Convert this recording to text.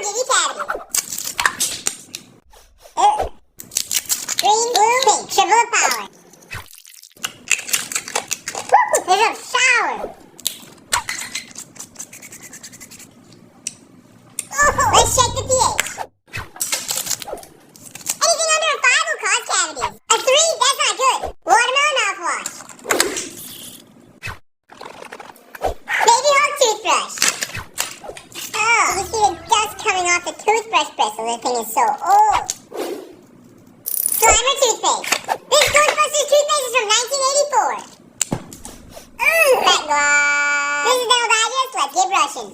give you cavities. Green, blue, pink, triple of power. Woo, there's a shower. Oh, let's check the pH. Anything under a 5 will cause cavities. A 3, that's not good. Watermelon mouthwash. Baby Hulk toothbrush. Oh, you can see the dust coming off the toothbrush bristle. This thing is so old. Slimer toothpaste. This Ghostbusters toothpaste is from 1984. Fat gloss. This is Dental Digest. Let's get brushing.